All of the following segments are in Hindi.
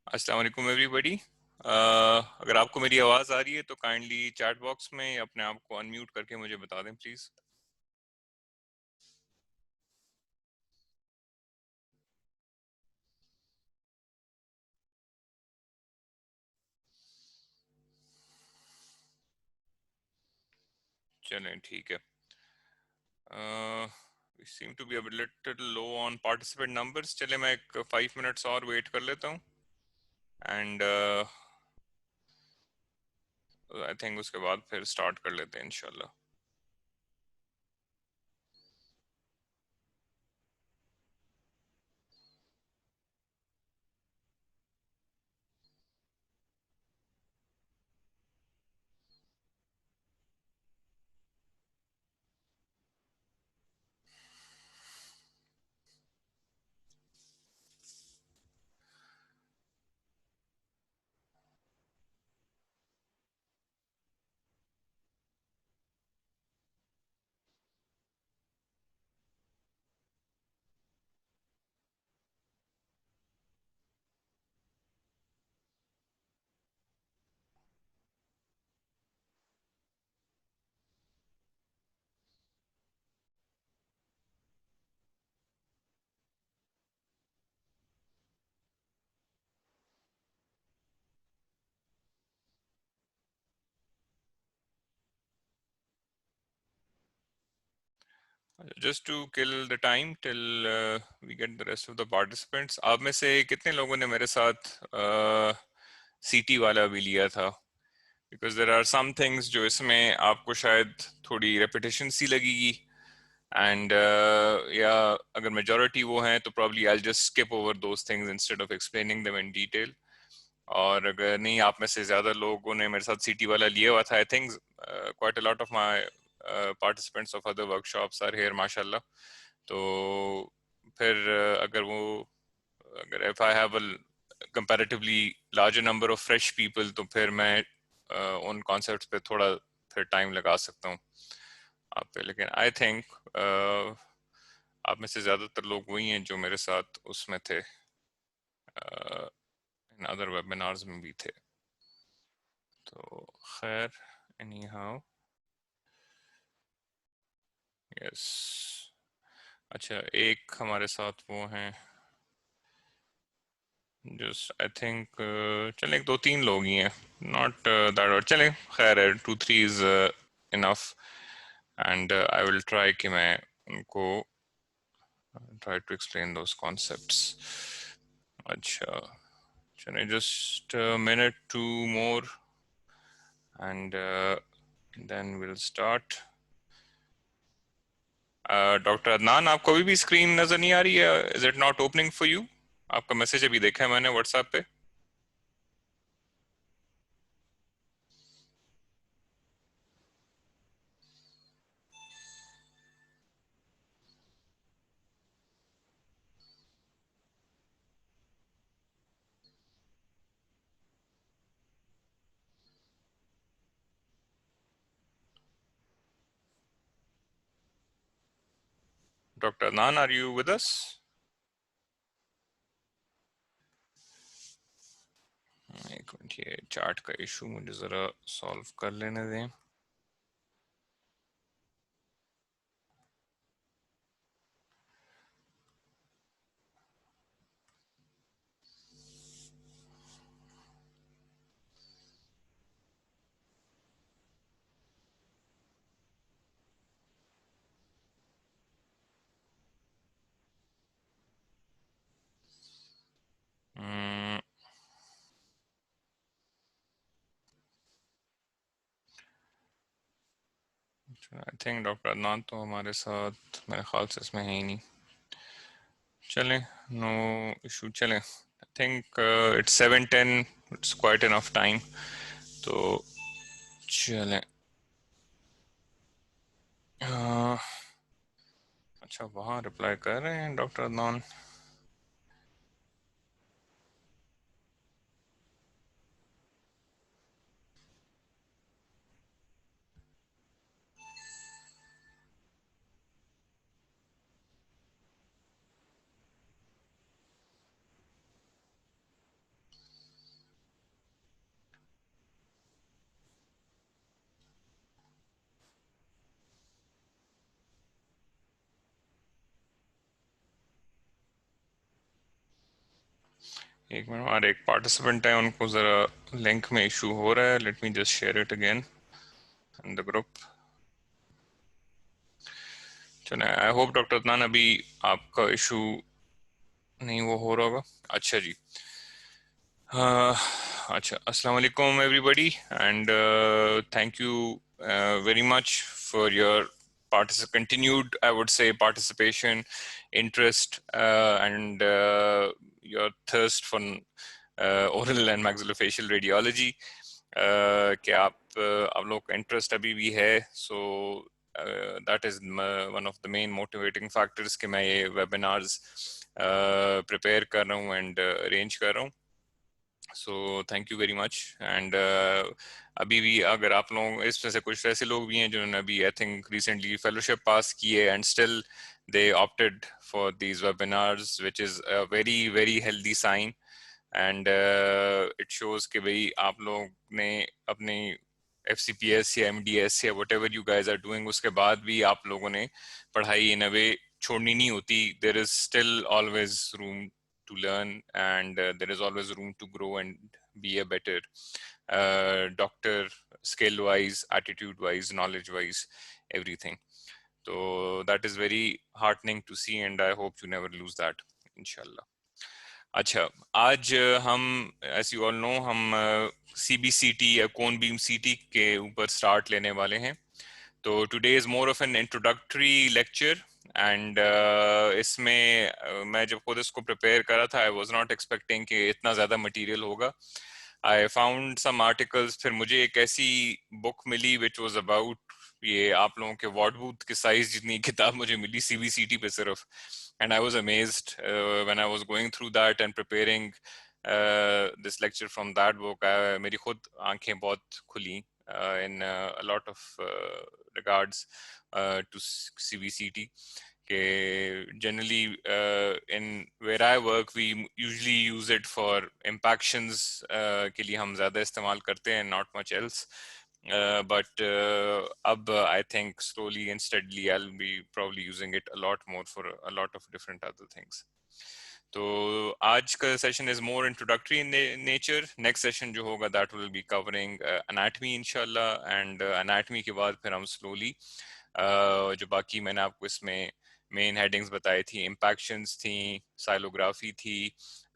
अस्सलाम वालेकुम एवरीबॉडी। अगर आपको मेरी आवाज़ आ रही है तो काइंडली चैट बॉक्स में अपने आप को अनम्यूट करके मुझे बता दें प्लीज़। चलें ठीक है। We seem to be a little low on participant numbers. चले मैं एक 5 मिनट्स और वेट कर लेता हूँ एंड आई थिंक उसके बाद फिर स्टार्ट कर लेते हैं इंशाल्लाह। Just to kill the time till we get the rest of the participants, आप में से कितने लोगों ने मेरे साथ सीटी वाला भी लिया था? Because there are some things जो इसमें आपको शायद थोड़ी रेपिटेशन सी लगेगी एंड या अगर मेजोरिटी वो हैं तो probably I just skip over those things instead of explaining them in detail. और अगर नहीं, आप में से ज्यादा लोगों ने मेरे साथ सीटी वाला लिया हुआ था, I think quite a lot of my participants of other workshops are here माशाल्लाह। तो फिर अगर if I have comparatively larger number of fresh people तो फिर मैं उन कॉन्सेप्ट्स पे थोड़ा फिर टाइम लगा सकता हूँ आप पे। लेकिन आई थिंक आप में से ज्यादातर लोग वही हैं जो मेरे साथ उसमें थे, इन अदर वेबिनार्स में भी थे। तो खैर, एनी हाउ, यस। अच्छा, एक हमारे साथ वो हैं जस्ट आई थिंक, चले एक दो तीन लोग ही हैं, नॉट दैट, चले खैर है, 2-3 is enough and I will try कि मैं उनको try to explain those concepts. अच्छा, चलिए just a minute, two more, and then we'll start. Doctor Adnan, आपको अभी भी स्क्रीन नजर नहीं आ रही है? Is it not opening for you? आपका मैसेज अभी देखा है मैंने व्हाट्सएप पे। Doctor Adnan, are you with us? एक मिनट, ये चार्ट का इशू मुझे जरा सॉल्व कर लेने दें। आई थिंक डॉक्टर अदनान तो हमारे साथ मेरे ख्याल से इसमें है ही नहीं। चलें, नो इशू, चलें। I think it's 7:10, it's quite enough time. तो चलें। अच्छा, वहाँ रिप्लाई कर रहे हैं डॉक्टर अदनान। एक मिनट, और एक पार्टिसिपेंट है, उनको ज़रा लिंक में इशू हो रहा है। Let me just share it again in the group. चलो, आई होप डॉक्टर अदनान अभी आपका इशू नहीं वो हो रहा होगा। अच्छा जी। अच्छा, अस्सलाम वालेकुम everybody, and thank you very much for your continued, I would say, participation, interest, and your thirst for oral and maxillofacial radiology. कि आप लोग का इंटरेस्ट अभी भी है, so that is one of the main motivating factors कि मैं ये वेबिनार्स प्रिपेयर कर रहा हूँ एंड अरेंज कर रहा हूँ। So thank you very much. And अभी भी अगर आप लोग इसमें से कुछ ऐसे लोग भी हैं जिन्होंने अभी I think recently fellowship pass की है and still they opted for these webinars, which is a very very healthy sign, and it shows कि भाई आप लोग ने अपने FCPS या MDS या whatever you guys are doing, उसके बाद भी आप लोगों ने पढ़ाई इन अ वे छोड़नी नहीं होती। There is still always room to learn, and there is always room to grow and be a better doctor, skill wise, attitude wise, knowledge wise, everything. So that is very heartening to see, and I hope you never lose that, inshallah. अच्छा, आज हम, एज यू ऑल नो, हम CBCT या कोन बीम CT के ऊपर स्टार्ट लेने वाले हैं। तो today is more of N introductory lecture, and इसमें मैं जब खुद इसको प्रिपेयर कर रहा था, आई वाज नॉट एक्सपेक्टिंग कि इतना ज़्यादा मटेरियल होगा। आई फाउंड सम आर्टिकल्स, फिर मुझे एक ऐसी बुक मिली विच वाज अबाउट, ये आप लोगों के वार्ड बूथ के साइज जितनी किताब मुझे मिली CBCT पे सिर्फ, and I was amazed when I was going through that and preparing this lecture from that book. मेरी खुद आंखें बहुत खुली in a lot of regards to CBCT. Generally in where I work, we usually use it for impactions के लिए हम ज़्यादा इस्तेमाल करते हैं, not much else. But अब I think slowly and steadily I'll be probably using it a lot more for a lot of different other things. तो आज का session is more introductory in nature. Next session जो होगा that will be covering anatomy इंशाल्लाह, एंड एनाटमी के बाद फिर हम स्लोली जो बाकी मैंने आपको इसमें मेन हेडिंग्स बताई थी, इम्पैक्शंस थी, साइलोग्राफी थी,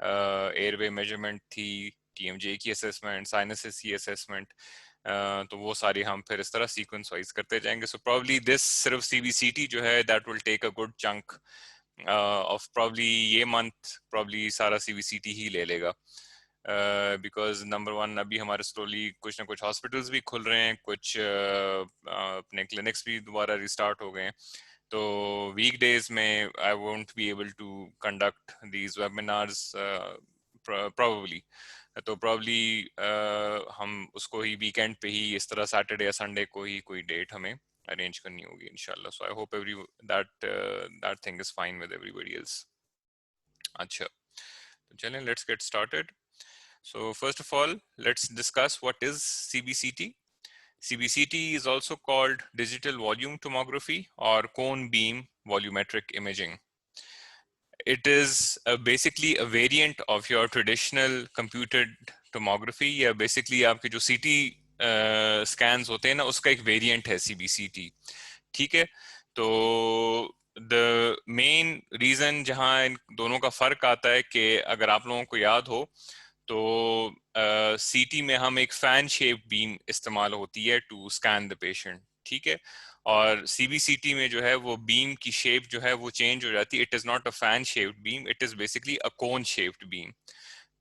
एयरवे मेजरमेंट थी, TMJ की असेसमेंट, साइनसिस की असेसमेंट, तो वो सारी हम फिर इस तरह सीक्वेंस वाइज करते जाएंगे। सो प्रॉब्ली दिस सिर्फ CBCT जो है that will take a good chunk of probably ये मंथ, प्रॉब्ली सारा CBCT ही ले लेगा, बिकॉज नंबर वन अभी हमारे स्लोली कुछ ना कुछ हॉस्पिटल्स भी खुल रहे हैं, कुछ अपने क्लिनिक्स भी दोबारा रिस्टार्ट हो गए हैं। तो वीकडेज में I won't be able to conduct these webinars probably, तो प्रॉब्ली हम उसको ही वीकेंड पे ही इस तरह सैटरडे या संडे को ही कोई डेट हमें अरेंज करनी होगी इंशाल्लाह। So I hope every that thing is fine with everybody else. अच्छा, तो चलें, let's get started. So first of all let's discuss what is CBCT. CBCT is also called digital volume tomography or cone beam volumetric imaging. It is basically a variant of your traditional computed tomography, या basically आपके जो CT scans होते हैं ना, उसका एक variant है CBCT। ठीक है, तो the main reason जहाँ इन दोनों का फर्क आता है कि अगर आप लोगों को याद हो तो CT में हम एक फैन शेप बीम इस्तेमाल होती है टू स्कैन द पेशेंट, ठीक है, और CBCT में जो है वो बीम की शेप जो है वो चेंज हो जाती है। It is not a fan shaped beam, it is basically a cone shaped beam.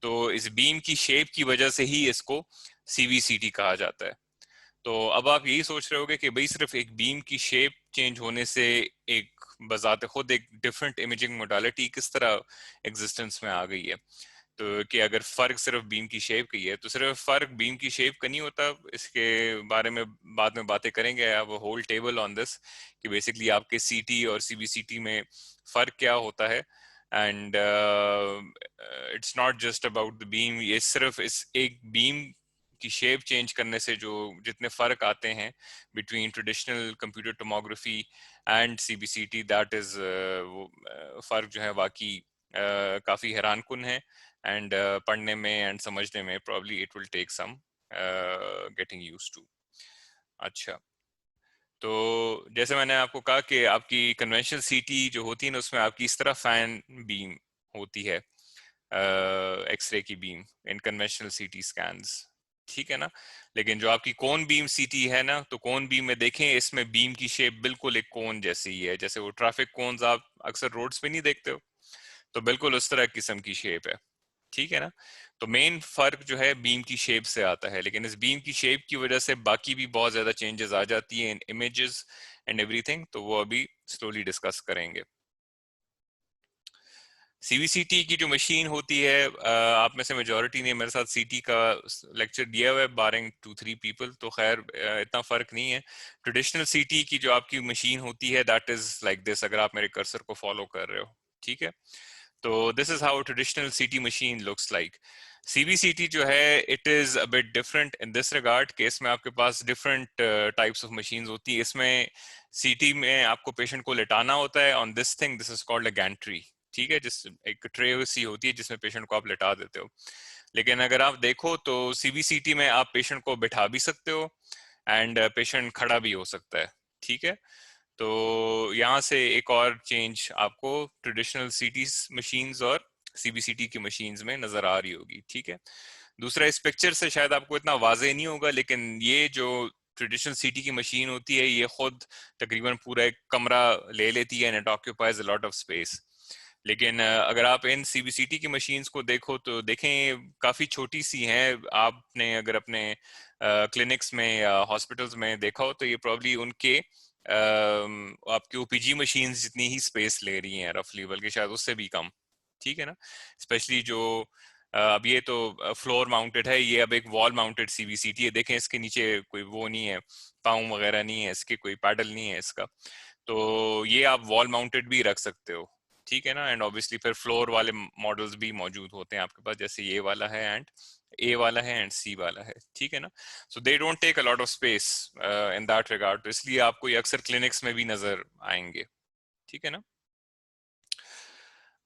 तो इस बीम की शेप की वजह से ही इसको CBCT कहा जाता है। तो अब आप यही सोच रहे होगे कि भाई सिर्फ एक बीम की शेप चेंज होने से एक बजाते खुद एक डिफरेंट इमेजिंग मोडालिटी किस तरह एग्जिस्टेंस में आ गई है। तो कि अगर फर्क सिर्फ बीम की शेप की है, तो सिर्फ फर्क बीम की शेप का नहीं होता, इसके बारे में बाद में बातें करेंगे। I have a whole table on this कि बेसिकली आपके सीटी और सीबीसीटी में फर्क क्या होता है। And it's not just about the beam, ये सिर्फ इस एक बीम की शेप चेंज करने से जो जितने फर्क आते हैं between traditional computer tomography and CBCT, that is वो फर्क जो है बाकी काफी हैरानकुन है। एंड पढ़ने में एंड समझने में probably it will take some getting used to। अच्छा, तो जैसे मैंने आपको कहा कि आपकी कन्वेंशनल सीटी जो होती है ना, उसमें आपकी इस तरह फैन बीम होती है, एक्सरे की बीम इन कन्वेंशनल सीटी स्कैन्स, ठीक है ना। लेकिन जो आपकी कोन बीम सीटी है ना, तो कोन बीम में देखें इसमें बीम की शेप बिल्कुल एक कोन जैसी ही है, जैसे वो ट्रैफिक कोन्स आप अक्सर रोड्स पे नहीं देखते हो, तो बिल्कुल उस तरह किस्म की शेप है, ठीक है ना। तो मेन फर्क जो है बीम की शेप से आता है, लेकिन इस बीम की शेप की वजह से बाकी भी बहुत ज्यादा चेंजेस आ जाती है इन इमेजेस एंड एवरीथिंग, तो वो अभी स्लोली डिस्कस करेंगे। सीवीसीटी की जो मशीन होती है, आप में से मेजोरिटी ने मेरे साथ सीटी का लेक्चर दिया हुआ है, बारिंग 2-3 पीपल, तो खैर इतना फर्क नहीं है। ट्रेडिशनल सीटी की जो आपकी मशीन होती है दैट इज लाइक दिस, अगर आप मेरे कर्सर को फॉलो कर रहे हो, ठीक है। तो this is how traditional CT machine looks like. CBCT जो है it is a bit different in this regard कि इसमें आपके पास डिफरेंट टाइप्स ऑफ मशीन्स होती है। इसमें सीटी में आपको पेशेंट को लेटाना होता है on this thing, this is called a Gentry, ठीक है, जिस एक ट्रे सी होती है जिसमें पेशेंट को आप लेटा देते हो। लेकिन अगर आप देखो तो सीबीसीटी में आप पेशेंट को बिठा भी सकते हो एंड पेशेंट खड़ा भी हो सकता है, ठीक है। तो यहाँ से एक और चेंज आपको ट्रेडिशनल सीटी मशीन्स और सीबीसीटी की मशीन्स में नजर आ रही होगी, ठीक है। दूसरा, इस पिक्चर से शायद आपको इतना वाजे नहीं होगा, लेकिन ये जो ट्रेडिशनल सीटी की मशीन होती है ये खुद तकरीबन पूरा एक कमरा ले लेती है and it occupies a lot of space. लेकिन अगर आप इन सीबीसीटी की मशीन्स को देखो तो देखें काफी छोटी सी हैं। आपने अगर अपने क्लिनिक्स में या हॉस्पिटल्स में देखा हो तो ये प्रॉब्ली उनके आपकी ओपीजी मशीन्स जितनी ही स्पेस ले रही हैं रफली, बल्कि शायद उससे भी कम, ठीक है ना। स्पेशली जो अब ये तो फ्लोर माउंटेड है, ये अब एक वॉल माउंटेड सीबीसीटी है। देखें इसके नीचे कोई वो नहीं है, पाउं वगैरह नहीं है इसके, कोई पैडल नहीं है इसका, तो ये आप वॉल माउंटेड भी रख सकते हो, ठीक है ना। एंड ऑब्वियसली फिर फ्लोर वाले मॉडल्स भी मौजूद होते हैं आपके पास, जैसे ये वाला है एंड ए वाला है एंड सी वाला है, ठीक है ना। So they don't take a lot of space in that regard, तो इसलिए आपको ये अक्सर क्लिनिक्स में भी नजर आएंगे, ठीक है ना।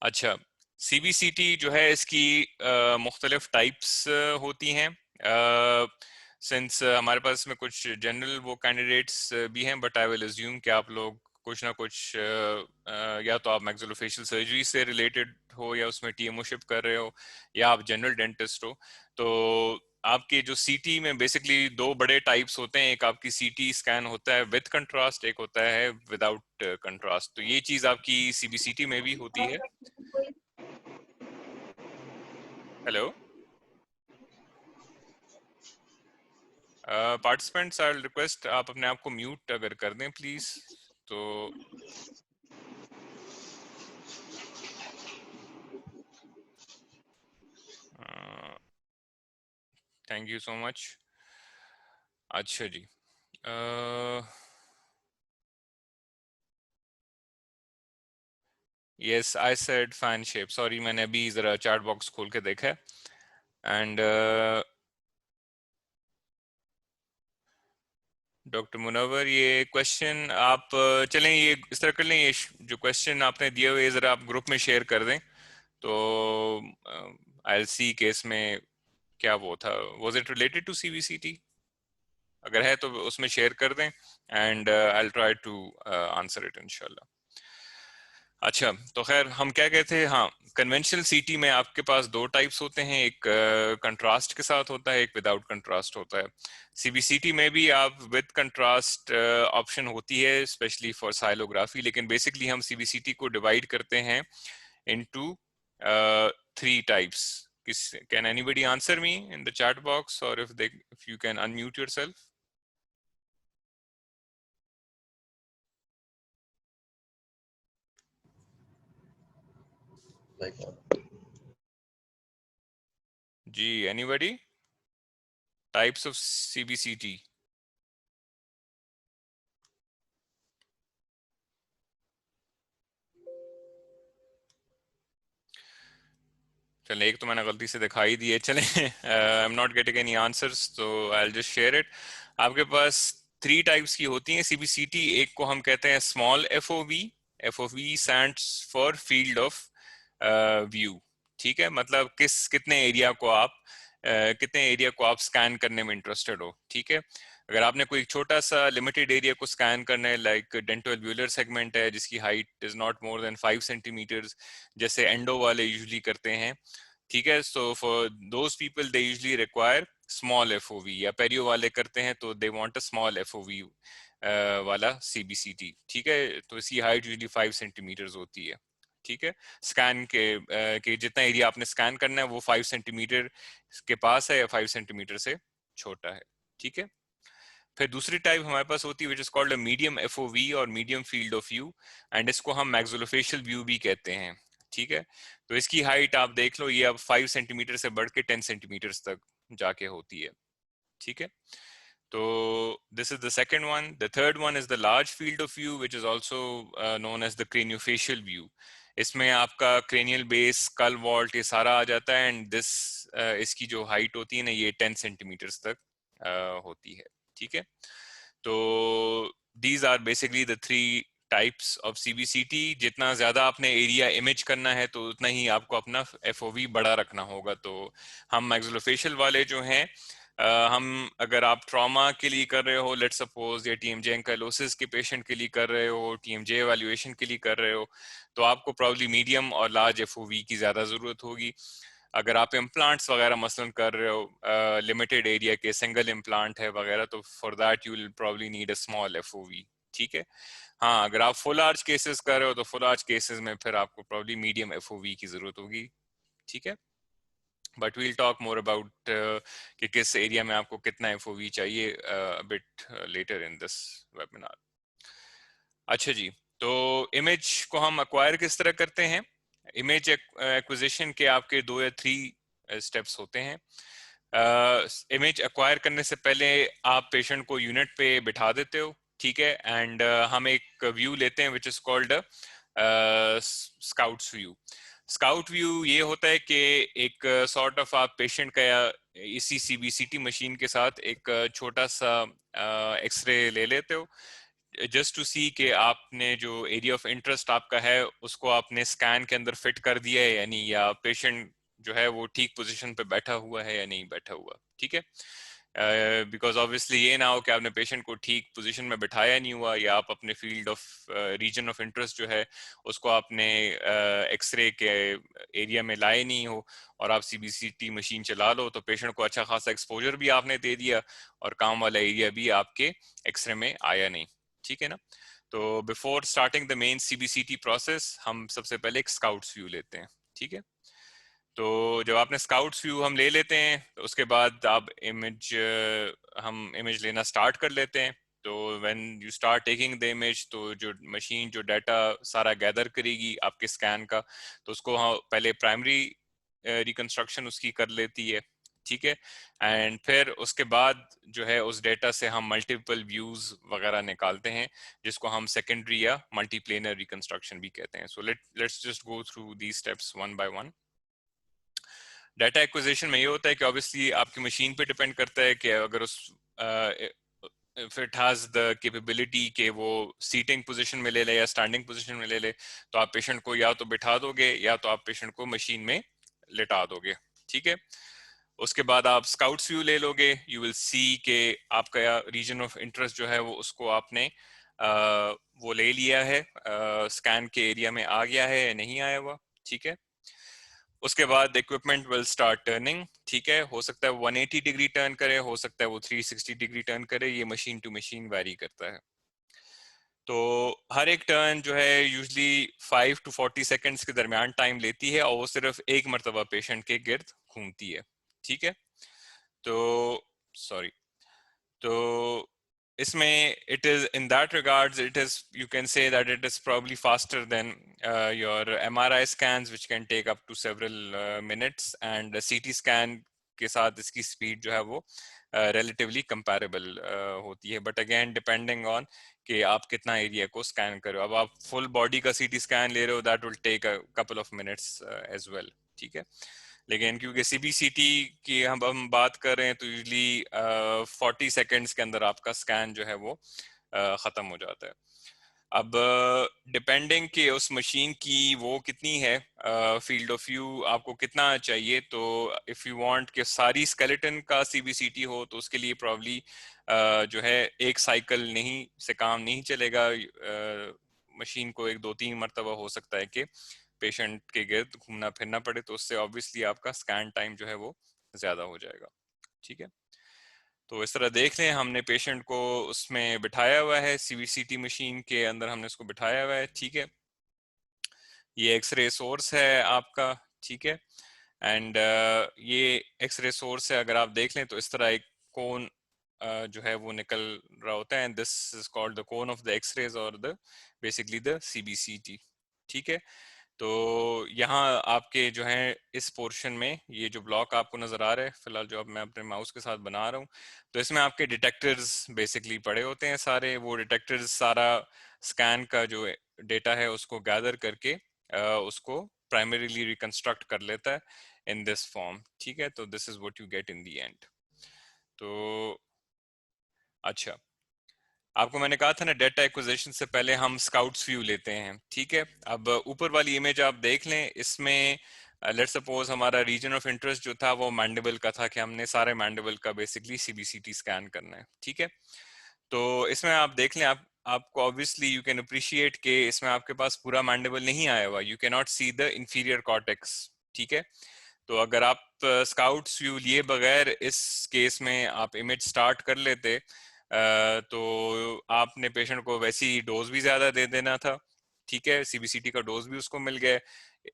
अच्छा, सीबीसीटी जो है इसकी मुख्तलिफ टाइप्स होती हैं। सिंस हमारे पास में कुछ जनरल वो कैंडिडेट्स भी हैं, बट आई विल अज्यूम कि आप लोग कुछ ना कुछ या तो आप मैक्सिलोफेशियल सर्जरी से रिलेटेड हो या उसमें टीएमओ कर रहे हो या आप जनरल डेंटिस्ट हो। तो आपके जो सीटी में बेसिकली दो बड़े टाइप्स होते हैं, एक आपकी सीटी स्कैन होता है विद कंट्रास्ट, एक होता है विदाउट कंट्रास्ट। तो ये चीज आपकी सीबीसीटी में भी होती है। हेलो पार्टिसिपेंट्स, आई रिक्वेस्ट आप अपने आप को म्यूट अगर कर दें प्लीज, तो थैंक यू सो मच। अच्छा जी, yes I said fan shape, sorry मैंने अभी जरा चैट बॉक्स खोल के देखा है। एंड डॉक्टर मुनव्वर, ये क्वेश्चन आप चलें ये इस तरह कर लें, ये जो क्वेश्चन आपने दिए हुए जरा आप ग्रुप में शेयर कर दें, तो आई सी केस में क्या वो था, was it related to CBCT? अगर है तो उसमें शेयर कर दें and I will try to answer it इंशाल्लाह। अच्छा, तो खैर हम क्या कहते हैं, हाँ, कन्वेंशनल सीटी में आपके पास दो टाइप्स होते हैं, एक कंट्रास्ट के साथ होता है, एक विदाउट कंट्रास्ट होता है। सीबीसीटी में भी आप विद कंट्रास्ट ऑप्शन होती है स्पेशली फॉर साइलोग्राफी, लेकिन बेसिकली हम सीबीसीटी को डिवाइड करते हैं into 3 types. Can anybody answer me in the chat box, और if you can unmute yourself. जी, anybody? Types of CBCT. चलें, एक तो मैंने गलती से दिखाई दी है। चलें, I am not getting any answers, तो I will just share it. आपके पास 3 टाइप्स की होती हैं सीबीसीटी। एक को हम कहते हैं small FOV. FOV stands for field of view. ठीक है, मतलब कितने एरिया को आप स्कैन करने में इंटरेस्टेड हो। ठीक है, अगर आपने कोई छोटा सा लिमिटेड एरिया को स्कैन करना है, लाइक डेंटल व्यूलर सेगमेंट है जिसकी height is not more than 5 centimetres, जैसे एंडो वाले यूजुअली करते हैं। ठीक है, so for those people they usually require small FOV, या पेरियो वाले करते हैं तो they want a small FOV वाला सीबीसीटी। ठीक है, तो इसकी हाइट यूजुअली 5 सेंटीमीटर्स होती है। ठीक है, स्कैन के जितना एरिया आपने स्कैन करना है वो 5 सेंटीमीटर के पास है या 5 सेंटीमीटर से छोटा है। ठीक है, फिर दूसरी टाइप हमारे पास होती है which is called a medium FOV और medium field of view, and इसको हम मैक्सिलोफेशियल व्यू भी कहते हैं। ठीक है, तो इसकी हाइट आप देख लो, ये अब 5 सेंटीमीटर से बढ़ के 10 सेंटीमीटर तक जाके होती है। ठीक है, तो this is the second one. The third one is the large field of view, which is also known as the craniofacial view. इसमें आपका cranial base, skull vault ये सारा आ जाता है, and this इसकी जो height होती है ना, ये 10 सेंटीमीटर्स तक होती है। ठीक है, तो these are basically the 3 types of CBCT. जितना ज्यादा आपने एरिया इमेज करना है तो उतना ही आपको अपना एफओवी बड़ा रखना होगा। तो हम मैक्सिलोफेशियल वाले जो हैं, हम अगर आप ट्रॉमा के लिए कर रहे हो, लेट सपोज, या टीएमजे एंकाइलोसिस के पेशेंट के लिए कर रहे हो, टीएमजे एवेल्युएशन के लिए कर रहे हो, तो आपको प्रॉब्ली मीडियम और लार्ज एफओवी की ज्यादा जरूरत होगी। अगर आप इम्प्लांट्स वगैरह मसलन कर रहे हो, लिमिटेड एरिया के सिंगल इम्प्लांट है वगैरह, तो for that you will probably need a small FOV. ठीक है, हाँ, अगर आप फुल आर्च केसेस कर रहे हो तो फुल आर्च केसेस में फिर आपको प्रॉब्ली मीडियम एफओवी की जरूरत होगी। ठीक है, but we'll talk more about कि किस एरिया में आपको कितना एफओवी चाहिए bit later in this webinar. अच्छा जी, तो इमेज को हम अक्वायर किस तरह करते हैं? इमेज एक्विजिशन के आपके 2 या 3 स्टेप्स होते हैं। इमेज एक्वायर करने से पहले आप पेशेंट को यूनिट पे बिठा देते हो। ठीक है, एंड हम एक व्यू लेते हैं विच is called scouts view. Scout view ये होता है कि एक सॉर्ट ऑफ आप पेशेंट का या इसी सीबीसीटी मशीन के साथ एक छोटा सा एक्सरे ले लेते हो, जस्ट टू सी कि आपने जो एरिया ऑफ इंटरेस्ट आपका है उसको आपने स्कैन के अंदर फिट कर दिया है या नहीं, या पेशेंट जो है वो ठीक पोजीशन पे बैठा हुआ है या नहीं बैठा हुआ। ठीक है, बिकॉज ऑब्वियसली ये ना हो कि आपने पेशेंट को ठीक पोजीशन में बिठाया नहीं हुआ, या आप अपने field of region of interest जो है उसको आपने एक्सरे के एरिया में लाए नहीं हो, और आप सीबीसीटी मशीन चला लो तो पेशेंट को अच्छा खासा एक्सपोजर भी आपने दे दिया और काम वाला एरिया भी आपके एक्सरे में आया नहीं। ठीक है ना, तो before starting the main CBCT process हम सबसे पहले एक स्काउट्स व्यू लेते हैं। ठीक है, तो जब आपने स्काउट्स व्यू हम ले लेते हैं तो उसके बाद आप हम इमेज लेना स्टार्ट कर लेते हैं। तो when you start taking the image, तो जो मशीन जो डाटा सारा गैदर करेगी आपके स्कैन का, तो उसको हम पहले प्राइमरी रिकंस्ट्रक्शन उसकी कर लेती है। ठीक है, एंड फिर उसके बाद जो है उस डेटा से हम मल्टीपल व्यूज वगैरह निकालते हैं, जिसको हम सेकेंडरी या मल्टीप्लेनर रिकंस्ट्रक्शन भी कहते हैं। So let's just go through the steps one by one. Data acquisition में ये होता है कि ऑब्वियसली आपकी मशीन पे डिपेंड करता है कि अगर उस if it has the capability कि वो सीटिंग पोजीशन में ले ले या स्टैंडिंग पोजीशन में ले ले, तो आप पेशेंट को या तो बिठा दोगे या तो आप पेशेंट को मशीन में लेटा दोगे। ठीक है, उसके बाद आप स्काउट्स व्यू ले लोगे, यू विल सी के आपका रीजन ऑफ इंटरेस्ट जो है वो उसको आपने वो ले लिया है, स्कैन के एरिया में आ गया है या नहीं आया हुआ। ठीक है, उसके बाद इक्विपमेंट विल स्टार्ट टर्निंग। ठीक है, हो सकता है 180 डिग्री टर्न करे, हो सकता है वो 360 डिग्री टर्न करे, ये मशीन टू मशीन वैरी करता है। तो हर एक टर्न जो है यूजली 5 to 40 सेकेंड्स के दरमियान टाइम लेती है, और वो सिर्फ एक मरतबा पेशेंट के गिर्द घूमती है। ठीक है, तो सॉरी, तो इसमें it is in that regards, it is, you can say that it is probably faster than your MRI scans, which can take up to several minutes, and a CT scan के साथ इसकी speed जो है वो relatively comparable होती है, but again depending on कि आप कितना एरिया को स्कैन कर रहे हो. अब आप फुल बॉडी का सीटी स्कैन ले रहे हो, that will take a couple of minutes as well. ठीक है, लेकिन क्योंकि सीबीसीटी की हम बात कर रहे हैं तो यूजली 40 सेकेंड्स के अंदर आपका स्कैन जो है वो खत्म हो जाता है. अब डिपेंडिंग कि उस मशीन की वो कितनी है, फील्ड ऑफ व्यू आपको कितना चाहिए, तो इफ यू वांट कि सारी स्केलेटन का सीबीसीटी हो तो उसके लिए प्रॉब्ली जो है एक साइकिल नहीं से काम नहीं चलेगा. मशीन को एक दो तीन मरतबा हो सकता है कि पेशेंट के गिर्द घूमना फिरना पड़े, तो उससे ऑब्वियसली आपका स्कैन टाइम जो है वो ज्यादा हो जाएगा. ठीक है, तो इस तरह देख लें, हमने पेशेंट को उसमें बिठाया हुआ है, सीबीसीटी मशीन के अंदर हमने उसको बिठाया हुआ है. ठीक है, ये एक्सरे सोर्स है आपका. ठीक है, एंड ये एक्सरे सोर्स है, अगर आप देख लें तो इस तरह एक कोन जो है वो निकल रहा होता है, and this is called the cone of the x-rays और द बेसिकली द सीबीसीटी. ठीक है, तो यहाँ आपके जो है इस पोर्शन में ये जो ब्लॉक आपको नजर आ रहा है फिलहाल, जो अब मैं अपने माउस के साथ बना रहा हूँ, तो इसमें आपके डिटेक्टर्स बेसिकली पड़े होते हैं सारे. वो डिटेक्टर्स सारा स्कैन का जो डेटा है उसको गैदर करके उसको प्राइमरीली रिकंस्ट्रक्ट कर लेता है इन दिस फॉर्म. ठीक है, तो this is what you get in the end. तो अच्छा, आपको मैंने कहा था ना, डेटा एक्विजिशन से पहले हम स्काउट्स व्यू लेते हैं. ठीक है, अब ऊपर वाली इमेज आप देख लें, इसमें लेट्स सपोज हमारा रीजन ऑफ इंटरेस्ट जो था वो मैंडिबल का था, कि हमने सारे मैंडिबल का बेसिकली सीबीसीटी स्कैन करना है. ठीक है, तो इसमें आप देख लें, आपको ऑब्वियसली यू कैन अप्रिशिएट कि इसमें आपके पास पूरा मैंडिबल नहीं आया हुआ, you can not see the inferior cortex. ठीक है, तो अगर आप स्काउट्स व्यू लिए बगैर इस केस में आप इमेज स्टार्ट कर लेते, तो आपने पेशेंट को वैसी डोज भी ज्यादा दे देना था. ठीक है, सीबीसीटी का डोज भी उसको मिल गया,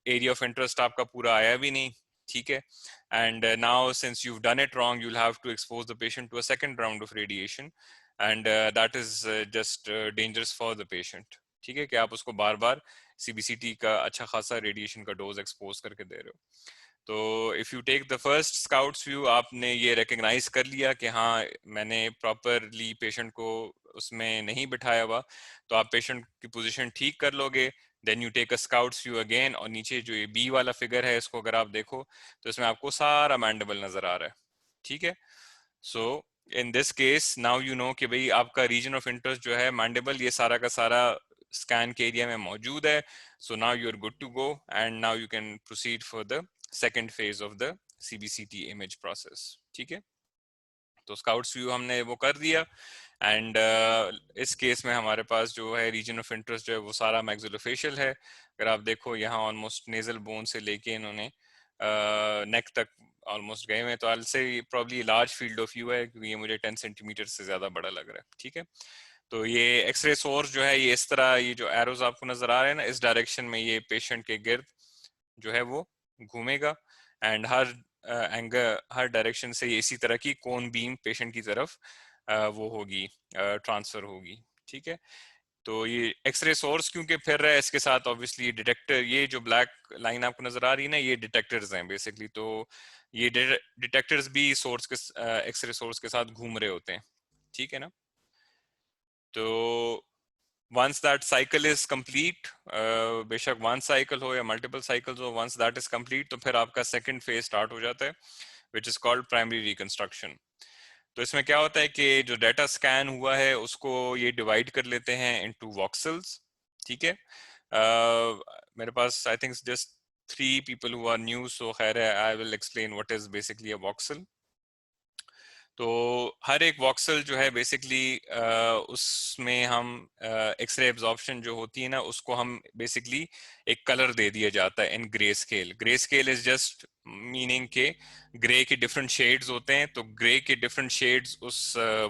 एरिया ऑफ इंटरेस्ट आपका पूरा आया भी नहीं. ठीक है, and now since you've done it wrong, you'll have to expose the patient to a second round of radiation, and that is just dangerous for the patient. ठीक है, कि आप उसको बार बार सीबीसीटी का अच्छा खासा रेडिएशन का डोज एक्सपोज करके दे रहे हो. तो if you take the first scouts view, आपने ये रिकग्नाइज कर लिया कि हाँ मैंने प्रॉपरली पेशेंट को उसमें नहीं बिठाया हुआ, तो आप पेशेंट की पोजीशन ठीक कर लोगे. Then you take a scouts view again, और नीचे जो ये बी वाला फिगर है इसको अगर आप देखो तो इसमें आपको सारा मैंडिबल नजर आ रहा है. ठीक है, so in this case now you know कि भाई आपका रीजन ऑफ इंटरेस्ट जो है मैंडिबल, ये सारा का सारा स्कैन के एरिया में मौजूद है. So now you are good to go, and now you can proceed for the second phase of the CBCT image process. ठीक है, तो स्काउट्स व्यू हमने वो कर दिया, एंड इस केस में हमारे पास जो है रीजन ऑफ इंटरेस्ट जो है वो सारा मैक्सिलोफेशियल है. अगर आप देखो यहाँ ऑलमोस्ट नेजल बोन से लेके इन्होंने नेक तक ऑलमोस्ट गए हुए हैं, तो आई से probably large field of view है, क्योंकि ये मुझे 10 सेंटीमीटर से ज्यादा बड़ा लग रहा है. ठीक है, तो ये एक्सरे सोर्स जो है ये इस तरह, ये जो एरोज आपको नजर आ रहे हैं ना, इस डायरेक्शन में ये पेशेंट के गिर्द जो है वो घूमेगा, and her angle her direction से ये इसी तरह की कोन बीम पेशेंट की तरफ वो होगी, ट्रांसफर होगी. ठीक है, तो ये एक्सरे सोर्स क्योंकि फिर रहा है इसके साथ, ऑब्वियसली डिटेक्टर, ये जो ब्लैक लाइन आपको नजर आ रही है ना, ये डिटेक्टर्स हैं बेसिकली. तो ये डिटेक्टर्स भी सोर्स के एक्सरे सोर्स के साथ घूम रहे होते हैं. ठीक है ना, तो once that cycle is complete, बेशक वन साइकिल हो या मल्टीपल साइकिल्स हो, once that is complete तो फिर आपका सेकंड फेज स्टार्ट हो जाता है, which is called primary reconstruction. तो इसमें क्या होता है कि जो डाटा स्कैन हुआ है उसको ये डिवाइड कर लेते हैं इनटू वॉक्सल्स. ठीक है, मेरे पास I think just 3 people who are new, so खैर है, I will explain what is basically a voxel. तो हर एक वॉक्सल जो है बेसिकली उसमें हम एक्सरे एब्जॉर्प्शन जो होती है ना, उसको हम बेसिकली एक कलर दे दिया जाता है in grey scale. Grey scale is just meaning के ग्रे के डिफरेंट शेड्स होते हैं, तो ग्रे के डिफरेंट शेड्स उस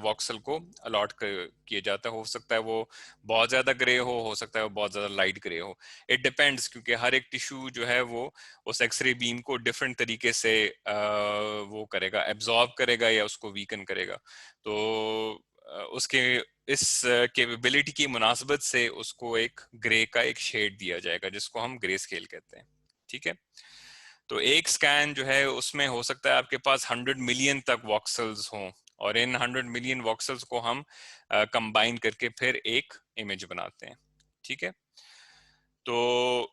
वॉक्सल को अलॉट किए जाता है. हो सकता है वो बहुत ज्यादा ग्रे हो सकता है वो बहुत ज्यादा लाइट ग्रे हो. इट डिपेंड्स, क्योंकि हर एक टिश्यू जो है वो उस एक्सरे बीम को डिफरेंट तरीके से वो करेगा, एब्जॉर्ब करेगा या उसको वीकन करेगा. तो उसके इस कैपेबिलिटी की मुनासबत से उसको एक ग्रे का एक शेड दिया जाएगा जिसको हम ग्रे स्केल कहते हैं। ठीक है, तो एक स्कैन जो है उसमें हो सकता है आपके पास 100 मिलियन तक वॉक्सल्स हों, और इन 100 मिलियन वॉक्सल्स को हम कंबाइन करके फिर एक इमेज बनाते हैं। ठीक है, तो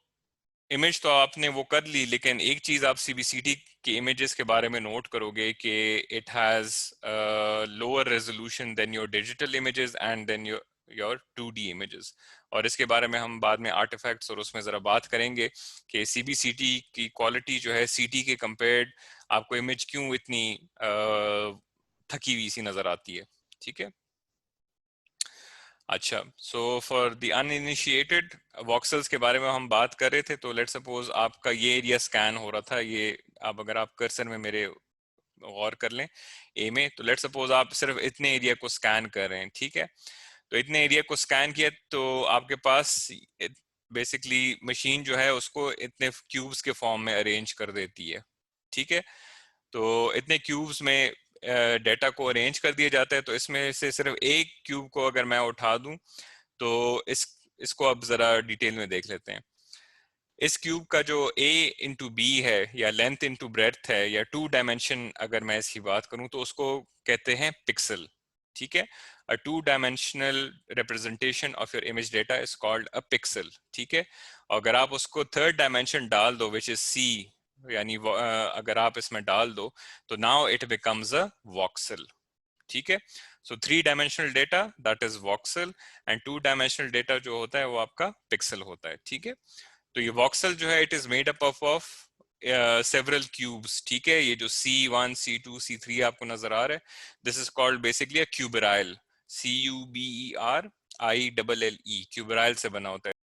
इमेज तो आपने वो कर ली, लेकिन एक चीज आप सीबीसीटी के इमेजेस के बारे में नोट करोगे कि it has lower resolution than your digital images and then your 2D images. और इसके बारे में हम बाद में आर्टिफैक्ट्स और उसमें जरा बात करेंगे कि सीबीसीटी की क्वालिटी जो है सीटी के कंपेयर्ड आपको इमेज क्यों इतनी थकी हुई सी नजर आती है। ठीक है, अच्छा, सो फॉर द अनइनिशिएटेड वॉक्सल्स के बारे में हम बात कर रहे थे। तो लेट सपोज आपका ये एरिया स्कैन हो रहा था, ये आप अगर आप कर्सर में मेरे गौर कर लें ए में, तो लेट सपोज आप सिर्फ इतने एरिया को स्कैन कर रहे हैं। ठीक है, तो इतने एरिया को स्कैन किया तो आपके पास बेसिकली मशीन जो है उसको इतने क्यूब्स के फॉर्म में अरेंज कर देती है। ठीक है, तो इतने क्यूब्स में डेटा को अरेंज कर दिया जाता है। तो इसमें से सिर्फ एक क्यूब को अगर मैं उठा दूं तो इसको अब जरा डिटेल में देख लेते हैं। इस क्यूब का जो a इंटू बी है या लेंथ इंटू ब्रेड्थ है या 2 डायमेंशन अगर मैं इसकी बात करूं तो उसको कहते हैं पिक्सल। ठीक है, अ 2 dimensional representation of your image data is called a pixel. ठीक है, अगर आप उसको 3rd डायमेंशन डाल दो विच इज सी, यानी अगर आप इसमें डाल दो तो now it becomes a voxel. ठीक है, सो 3 dimensional data that is voxel and 2 dimensional data जो होता है वो आपका पिक्सल होता है। ठीक है, तो ये वॉक्सल जो है it is made up of several cubes. ठीक है, ये जो C1 C2 C3 आपको नजर आ रहा है, this is called basically a cuberille, CUBERILLE, cuberille से बना होता है।